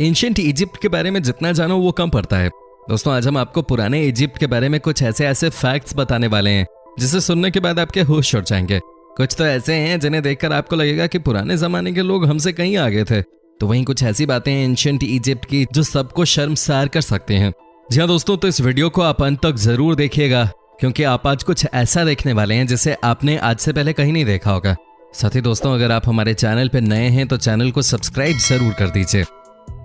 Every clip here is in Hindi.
एंशिएंट इजिप्ट के बारे में जितना जानो वो कम पड़ता है। दोस्तों आज हम आपको पुराने इजिप्ट के बारे में कुछ ऐसे फैक्ट्स बताने वाले हैं जिसे सुनने के बाद आपके होश उड़ जाएंगे। कुछ तो ऐसे हैं जिन्हें देखकर आपको लगेगा कि पुराने जमाने के लोग हमसे कहीं आगे थे, तो वहीं कुछ ऐसी बातें हैं एंशिएंट इजिप्ट की जो सबको शर्मसार कर सकते हैं। जी हाँ दोस्तों, तो इस वीडियो को आप अंत तक जरूर देखिएगा क्योंकि आप आज कुछ ऐसा देखने वाले हैं जिसे आपने आज से पहले कहीं नहीं देखा होगा। साथ ही दोस्तों अगर आप हमारे चैनल पर नए हैं तो चैनल को सब्सक्राइब जरूर कर दीजिए।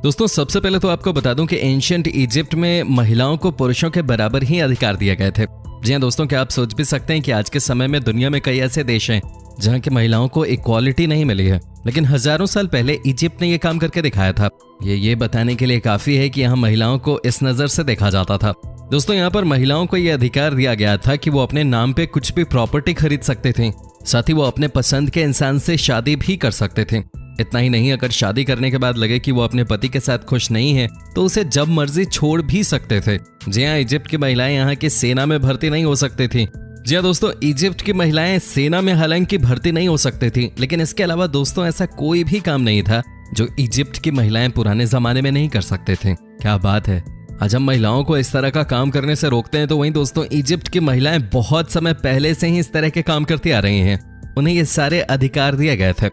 दोस्तों सबसे पहले तो आपको बता दूं कि एंशिएंट इजिप्ट में महिलाओं को पुरुषों के बराबर ही अधिकार दिए गए थे। जी हाँ दोस्तों, क्या आप सोच भी सकते हैं कि आज के समय में दुनिया में कई ऐसे देश हैं जहाँ की महिलाओं को इक्वालिटी नहीं मिली है, लेकिन हजारों साल पहले इजिप्ट ने यह काम करके दिखाया था। ये बताने के लिए काफी है कि यहाँ महिलाओं को इस नजर से देखा जाता था। दोस्तों यहाँ पर महिलाओं को यह अधिकार दिया गया था कि वो अपने नाम पे कुछ भी प्रॉपर्टी खरीद सकते थे, साथ ही वो अपने पसंद के इंसान से शादी भी कर सकते थे। इतना ही नहीं, अगर शादी करने के बाद लगे कि वो अपने पति के साथ खुश नहीं है तो उसे जब मर्जी छोड़ भी सकते थे। जी हाँ, इजिप्ट की महिलाएं यहाँ की सेना में भर्ती नहीं हो सकती थी। जी हाँ दोस्तों, इजिप्ट की महिलाएं सेना में हालांकि भर्ती नहीं हो सकती थी, लेकिन इसके अलावा दोस्तों ऐसा कोई भी काम नहीं था जो इजिप्ट की महिलाएं पुराने जमाने में नहीं कर सकते थे। क्या बात है, आज हम महिलाओं को इस तरह का काम करने से रोकते हैं, तो वहीं दोस्तों इजिप्ट की महिलाएं बहुत समय पहले से ही इस तरह के काम करती आ रही हैं। उन्हें ये सारे अधिकार दिए गए थे।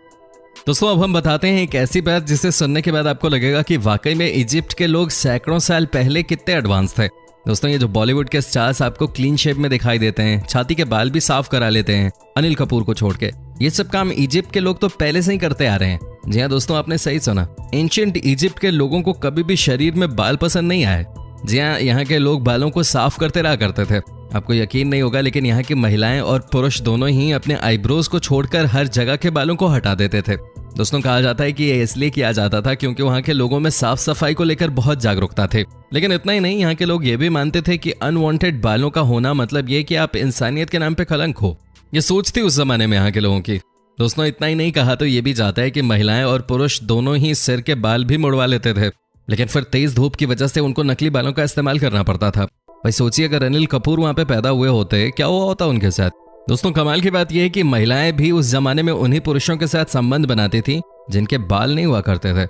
दोस्तों अब हम बताते हैं एक ऐसी बात जिसे सुनने के बाद आपको लगेगा कि वाकई में इजिप्ट के लोग सैकड़ों साल पहले कितने एडवांस थे। दोस्तों ये जो बॉलीवुड के स्टार्स आपको क्लीन शेप में दिखाई देते हैं, छाती के बाल भी साफ करा लेते हैं अनिल कपूर को छोड़ के, ये सब काम इजिप्ट के लोग तो पहले से ही करते आ रहे हैं। जी हाँ दोस्तों, आपने सही सुना, एंशिएंट इजिप्ट के लोगों को कभी भी शरीर में बाल पसंद नहीं आए। जी हाँ, यहाँ के लोग बालों को साफ करते रहा करते थे। आपको यकीन नहीं होगा लेकिन यहाँ की महिलाएं और पुरुष दोनों ही अपने आईब्रोज को छोड़कर हर जगह के बालों को हटा देते थे। दोस्तों कहा जाता है कि ये इसलिए किया जाता था क्योंकि वहाँ के लोगों में साफ सफाई को लेकर बहुत जागरूकता थे। लेकिन इतना ही नहीं, यहाँ के लोग ये भी मानते थे कि अनवांटेड बालों का होना मतलब ये कि आप इंसानियत के नाम पे कलंक हो। ये सोच थी उस जमाने में यहाँ के लोगों की। दोस्तों इतना ही नहीं, कहा तो ये भी जाता है कि महिलाएं और पुरुष दोनों ही सिर के बाल भी मुड़वा लेते थे, लेकिन फिर तेज धूप की वजह से उनको नकली बालों का इस्तेमाल करना पड़ता था। भाई सोचिए अगर अनिल कपूर वहां पे पैदा हुए होते, क्या हुआ होता उनके साथ। दोस्तों कमाल की बात यह है कि महिलाएं भी उस जमाने में उन्हीं पुरुषों के साथ संबंध बनाती थी जिनके बाल नहीं हुआ करते थे।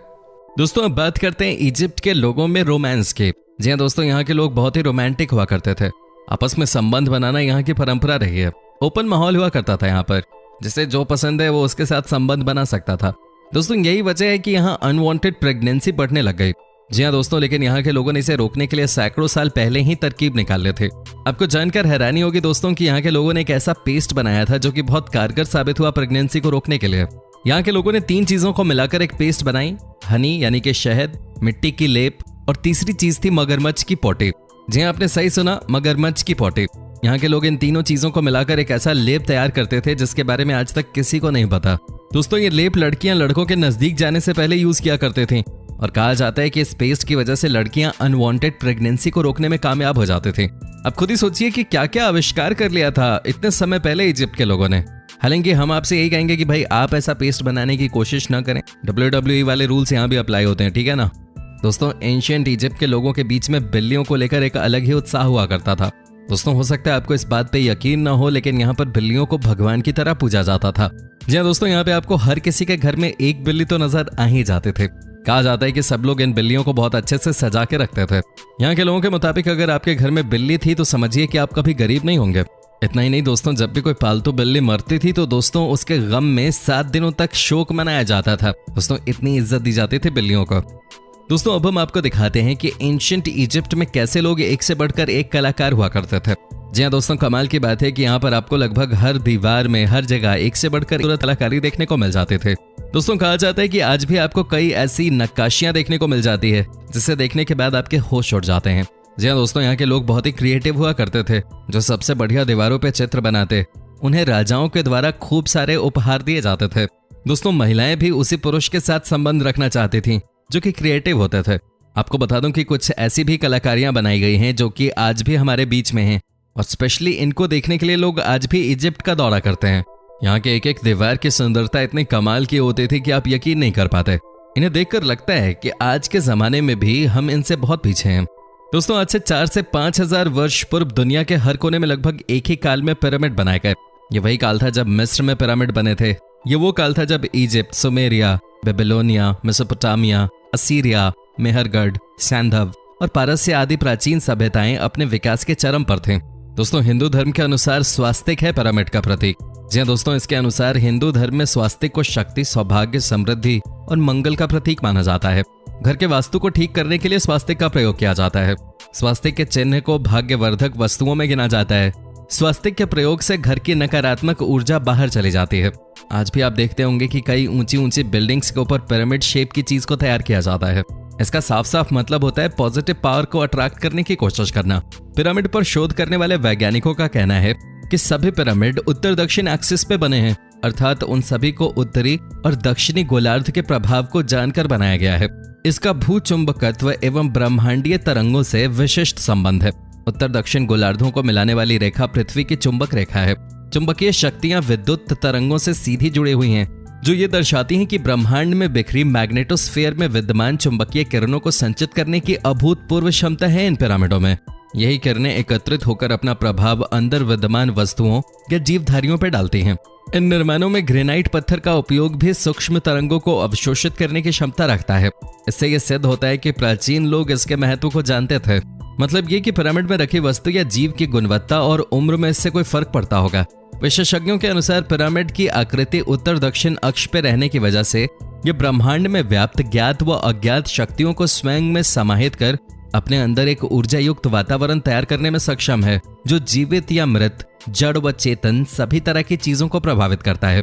दोस्तों अब बात करते हैं इजिप्ट के लोगों में रोमांस की। जी हाँ दोस्तों, यहाँ के लोग बहुत ही रोमांटिक हुआ करते थे। आपस में संबंध बनाना यहाँ की परंपरा रही है। ओपन माहौल हुआ करता था यहाँ पर, जिसे जो पसंद है वो उसके साथ संबंध बना सकता था। दोस्तों यही वजह है कि यहाँ अनवांटेड प्रेगनेंसी बढ़ने लग गई। जी हाँ दोस्तों, लेकिन यहाँ के लोगों ने इसे रोकने के लिए सैकड़ों साल पहले ही तरकीब निकाले थे। आपको जानकर हैरानी होगी दोस्तों कि यहाँ के लोगों ने एक ऐसा पेस्ट बनाया था जो कि बहुत कारगर साबित हुआ प्रेगनेंसी को रोकने के लिए। यहाँ के लोगों ने 3 चीजों को मिलाकर एक पेस्ट बनाई, हनी यानी कि शहद, मिट्टी की लेप और तीसरी चीज थी मगरमच्छ की पोटी। जी हाँ, आपने सही सुना, मगरमच्छ की पोटी। यहाँ के लोग इन तीनों चीजों को मिलाकर एक ऐसा लेप तैयार करते थे जिसके बारे में आज तक किसी को नहीं पता। दोस्तों ये लेप लड़कियां लड़कों के नजदीक जाने से पहले यूज किया करते थे और कहा जाता है कि इस पेस्ट की वजह से लड़कियां अनवांटेड प्रेगनेंसी को रोकने में कामयाब हो जाते थे। अब खुद ही सोचिए कि क्या क्या आविष्कार कर लिया था इतने समय पहले इजिप्ट के लोगों ने। हालांकि हम आपसे यही कहेंगे कि भाई आप ऐसा पेस्ट बनाने की कोशिश ना करें। WWE वाले रूल्स यहाँ भी अप्लाई होते हैं, ठीक है ना। दोस्तों एंशिएंट इजिप्ट के लोगों के बीच में बिल्लियों को लेकर एक अलग ही उत्साह हुआ करता था। दोस्तों हो सकता है आपको इस बात पे यकीन ना हो, लेकिन यहाँ पर बिल्लियों को भगवान की तरह पूजा जाता था। जी हाँ दोस्तों, यहाँ पे आपको हर किसी के घर में एक बिल्ली तो नजर आ ही जाते थे। कहा जाता है कि सब लोग इन बिल्लियों को बहुत अच्छे से सजा के रखते थे। यहाँ के लोगों के मुताबिक अगर आपके घर में बिल्ली थी तो समझिए कि आप कभी गरीब नहीं होंगे। इतना ही नहीं दोस्तों, जब भी कोई पालतू बिल्ली मरती थी तो दोस्तों उसके गम में 7 दिनों तक शोक मनाया जाता था। दोस्तों इतनी इज्जत दी जाती थी बिल्लियों को। दोस्तों अब हम आपको दिखाते हैं कि एंशिएंट इजिप्ट में कैसे लोग एक से बढ़कर एक कलाकार हुआ करते थे। जी हाँ दोस्तों, कमाल की बात है कि यहाँ पर आपको लगभग हर दीवार में हर जगह एक से बढ़कर कलाकारी देखने को मिल जाते थे। दोस्तों कहा जाता है कि आज भी आपको कई ऐसी नक्काशियां देखने को मिल जाती है जिसे देखने के बाद आपके होश उड़ जाते हैं। जी हाँ दोस्तों, यहाँ के लोग बहुत ही क्रिएटिव हुआ करते थे। जो सबसे बढ़िया दीवारों पे चित्र बनाते उन्हें राजाओं के द्वारा खूब सारे उपहार दिए जाते थे। दोस्तों महिलाएं भी उसी पुरुष के साथ संबंध रखना चाहती थी जो कि क्रिएटिव होते थे। आपको बता दूं कि कुछ ऐसी भी कलाकारियां बनाई गई हैं जो कि आज भी हमारे बीच में हैं और स्पेशली इनको देखने के लिए लोग आज भी इजिप्ट का दौरा करते हैं। यहाँ के एक एक दीवार की सुंदरता इतनी कमाल की होती थी कि आप यकीन नहीं कर पाते। इन्हें देखकर लगता है कि आज के जमाने में भी हम इनसे बहुत पीछे हैं। दोस्तों आज से 4 से 5,000 वर्ष पूर्व दुनिया के हर कोने में लगभग एक ही काल में पिरामिड बनाए गए। ये वही काल था जब मिस्र में पिरामिड बने थे। ये वो काल था जब Egypt, Sumeria, Babylonia, Mesopotamia, Assyria Mehrgarh, सैंधव और पारस्य आदि प्राचीन सभ्यताएं अपने विकास के चरम पर थे। दोस्तों, हिंदू धर्म के अनुसार स्वास्तिक है पिरामिड का प्रतीक। जी हाँ दोस्तों, इसके अनुसार हिंदू धर्म में स्वास्तिक को शक्ति, सौभाग्य, समृद्धि और मंगल का प्रतीक माना जाता है। घर के वास्तु को ठीक करने के लिए स्वास्तिक का प्रयोग किया जाता है। स्वास्तिक के चिन्ह को भाग्यवर्धक वस्तुओं में गिना जाता है। स्वास्तिक के प्रयोग से घर की नकारात्मक ऊर्जा बाहर चली जाती है। आज भी आप देखते होंगे कि कई ऊंची ऊंची बिल्डिंग्स के ऊपर पिरामिड शेप की चीज को तैयार किया जाता है। इसका साफ साफ मतलब होता है पॉजिटिव पावर को अट्रैक्ट करने की कोशिश करना। पिरामिड पर शोध करने वाले वैज्ञानिकों का कहना है कि सभी पिरामिड उत्तर दक्षिण एक्सिस पे बने हैं, अर्थात उन सभी को उत्तरी और दक्षिणी गोलार्ध के प्रभाव को जानकर बनाया गया है। इसका भूचुंबकत्व एवं ब्रह्मांडीय तरंगों से विशिष्ट संबंध है। उत्तर दक्षिण गोलार्धों को मिलाने वाली रेखा पृथ्वी की चुंबक रेखा है। चुंबकीय शक्तियां विद्युत तरंगों से सीधी जुड़ी हुई हैं, जो ये दर्शाती हैं कि ब्रह्मांड में बिखरी मैग्नेटोस्फीयर में विद्यमान चुंबकीय किरणों को संचित करने की अभूतपूर्व क्षमता है इन पिरामिडों में। यही किरणें एकत्रित होकर अपना प्रभाव अंदर विद्यमान वस्तुओं या जीवधारियों पर डालती हैं। इन निर्माणों में ग्रेनाइट पत्थर का उपयोग भी सूक्ष्म तरंगों को अवशोषित करने की क्षमता रखता है। इससे यह सिद्ध होता है कि प्राचीन लोग इसके महत्व को जानते थे। मतलब ये कि पिरामिड में रखी वस्तु या जीव की गुणवत्ता और उम्र में इससे कोई फर्क पड़ता होगा। विशेषज्ञों के अनुसार पिरामिड की आकृति उत्तर दक्षिण अक्ष पे रहने की वजह से ये ब्रह्मांड में व्याप्त ज्ञात व अज्ञात शक्तियों को स्वयं में समाहित कर अपने अंदर एक ऊर्जा युक्त वातावरण तैयार करने में सक्षम है, जो जीवित या मृत, जड़ व चेतन सभी तरह की चीजों को प्रभावित करता है।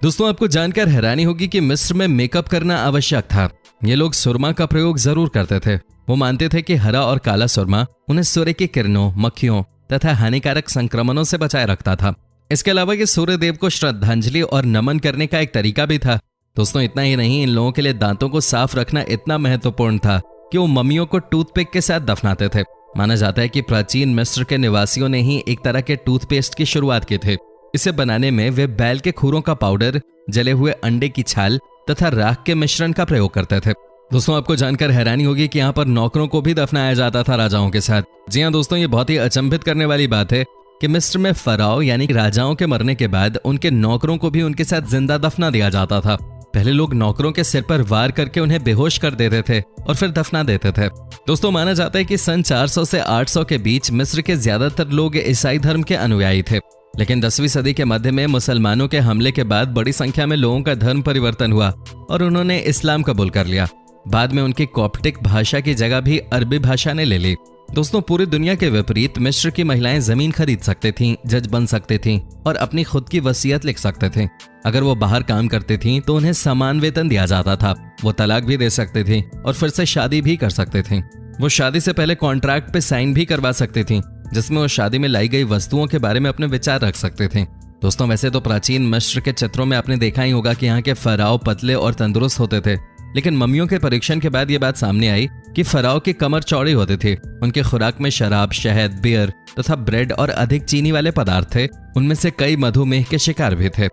दोस्तों, आपको जानकर हैरानी होगी कि मिस्र में मेकअप करना आवश्यक था। ये लोग सुरमा का प्रयोग जरूर करते थे। वो मानते थे कि हरा और काला सुरमा उन्हें सूर्य की किरणों, मक्खियों तथा हानिकारक संक्रमणों से बचाए रखता था। इसके अलावा ये सूर्य देव को श्रद्धांजलि और नमन करने का एक तरीका भी था। दोस्तों, इतना ही नहीं, इन लोगों के लिए दांतों को साफ रखना इतना महत्वपूर्ण था कि वो मम्मियों को टूथपिक के साथ दफनाते थे। माना जाता है कि प्राचीन मिस्र के निवासियों ने ही एक तरह के टूथपेस्ट की शुरुआत की थी। इसे बनाने में वे बैल के खुरों का पाउडर, जले हुए अंडे की छाल तथा राख के मिश्रण का प्रयोग करते थे। दोस्तों, आपको जानकर हैरानी होगी कि यहाँ पर नौकरों को भी दफनाया जाता था राजाओं के साथ। जी हाँ दोस्तों, ये बहुत ही अचंभित करने वाली बात है कि मिस्र में फराओ यानी कि राजाओं के मरने के बाद उनके नौकरों को भी उनके साथ जिंदा दफना दिया जाता था। पहले लोग नौकरों के सिर पर वार करके उन्हें बेहोश कर देते थे और फिर दफना देते थे। दोस्तों, माना जाता है कि सन 400 से 800 के बीच मिस्र के ज्यादातर लोग ईसाई धर्म के अनुयायी थे, लेकिन 10वीं सदी के मध्य में मुसलमानों के हमले के बाद बड़ी संख्या में लोगों का धर्म परिवर्तन हुआ और उन्होंने इस्लाम कबूल कर लिया। बाद में उनकी कॉप्टिक भाषा की जगह भी अरबी भाषा ने ले ली। दोस्तों, पूरी दुनिया के विपरीत मिस्र की महिलाएं जमीन खरीद सकती थीं, जज बन सकती थीं और अपनी खुद की वसीयत लिख सकते थे। अगर वो बाहर काम करती थीं तो उन्हें समान वेतन दिया जाता था। वो तलाक भी दे सकती थीं और फिर से शादी भी कर सकती थीं। वो शादी से पहले कॉन्ट्रैक्ट पे साइन भी करवा सकती थीं, जिसमें वो शादी में लाई गई वस्तुओं के बारे में अपने विचार रख सकते थे। दोस्तों, वैसे तो प्राचीन मिस्र के चित्रों में आपने देखा ही होगा कि यहाँ के फराओ पतले और तंदुरुस्त होते थे, लेकिन मम्मियों के परीक्षण के बाद ये बात सामने आई कि फराओ की कमर चौड़ी होती थी। उनके खुराक में शराब, शहद, बियर तथा ब्रेड और अधिक चीनी वाले पदार्थ थे। उनमें से कई मधुमेह के शिकार भी थे।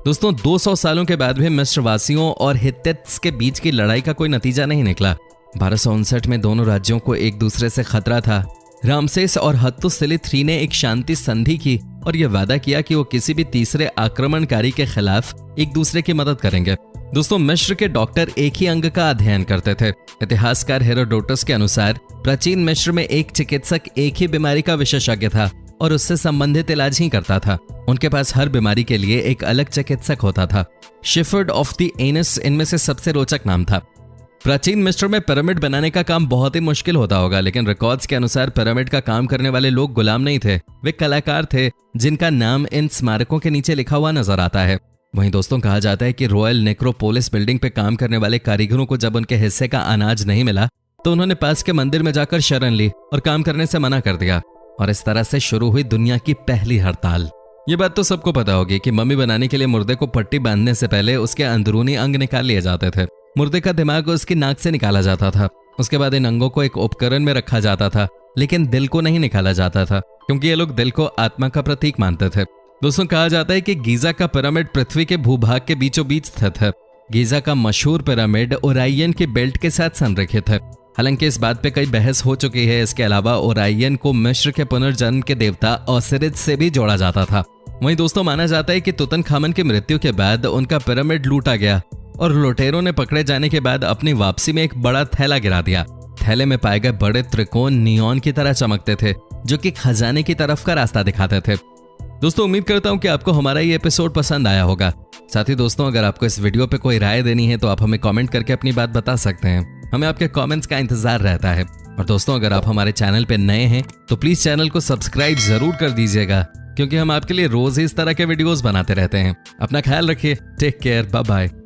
दोस्तों, 200 सालों के बाद भी मिस्र वासियों और हित्तित्स के बीच की लड़ाई का कोई नतीजा नहीं निकला। 1259 में दोनों राज्यों को एक दूसरे से खतरा था। रामसेस और हत्तुसिली III ने एक शांति संधि की और यह वादा किया कि वो किसी भी तीसरे आक्रमणकारी के खिलाफ एक दूसरे की मदद करेंगे। दोस्तों, मिस्र के डॉक्टर एक ही अंग का अध्ययन करते थे। इतिहासकार हेरोडोटस के अनुसार प्राचीन मिस्र में एक चिकित्सक एक ही बीमारी का विशेषज्ञ था और उससे संबंधित इलाज ही करता था। उनके पास हर बीमारी के लिए एक अलग चिकित्सक होता था। शेफर्ड ऑफ द एनस इनमें से सबसे रोचक नाम था। प्राचीन मिस्र में पिरामिड बनाने का काम बहुत ही मुश्किल होता होगा, लेकिन रिकॉर्ड्स के अनुसार पिरामिड का काम करने वाले लोग गुलाम नहीं थे, वे कलाकार थे जिनका नाम इन स्मारकों के नीचे लिखा हुआ नजर आता है। वहीं दोस्तों, कहा जाता है कि रॉयल नेक्रोपोलिस बिल्डिंग पे काम करने वाले कारीगरों को जब उनके हिस्से का अनाज नहीं मिला तो उन्होंने पास के मंदिर में जाकर शरण ली और काम करने से मना कर दिया, और इस तरह से शुरू हुई दुनिया की पहली हड़ताल। ये बात तो सबको पता होगी कि मम्मी बनाने के लिए मुर्दे को पट्टी बांधने से पहले उसके अंदरूनी अंग निकाल लिए जाते थे। मुर्दे का दिमाग उसकी नाक से निकाला जाता था। उसके बाद इन अंगों को एक उपकरण में रखा जाता था, लेकिन दिल को नहीं निकाला जाता था, क्योंकि ये लोग दिल को आत्मा का प्रतीक मानते थे। दोस्तों, कहा जाता है कि गीजा का पिरामिड पृथ्वी के भूभाग के बीचों बीच स्थित है। गीजा का मशहूर पिरामिड ओरायन की बेल्ट के साथ संरेखित है। हालांकि इस बात पे कई बहस हो चुकी है। इसके अलावा ओरायन को मिस्र के पुनर्जन्म के देवता ओसिरिस से भी जोड़ा जाता था। वहीं दोस्तों, माना जाता है कि तुतनखामन की मृत्यु के बाद उनका पिरामिड लूटा गया और लुटेरों ने पकड़े जाने के बाद अपनी वापसी में एक बड़ा थैला गिरा दिया। थैले में पाए गए बड़े त्रिकोण नियॉन की तरह चमकते थे, जो कि खजाने की तरफ का रास्ता दिखाते थे। दोस्तों, उम्मीद करता हूं कि आपको हमारा ये एपिसोड पसंद आया होगा। साथ ही दोस्तों, अगर आपको इस वीडियो पे कोई राय देनी है तो आप हमें कमेंट करके अपनी बात बता सकते हैं। हमें आपके कमेंट्स का इंतजार रहता है। और दोस्तों, अगर आप हमारे चैनल पे नए हैं तो प्लीज चैनल को सब्सक्राइब जरूर कर दीजिएगा, क्योंकि हम आपके लिए रोज ही इस तरह के वीडियोस बनाते रहते हैं। अपना ख्याल रखिए। Take care. Bye bye.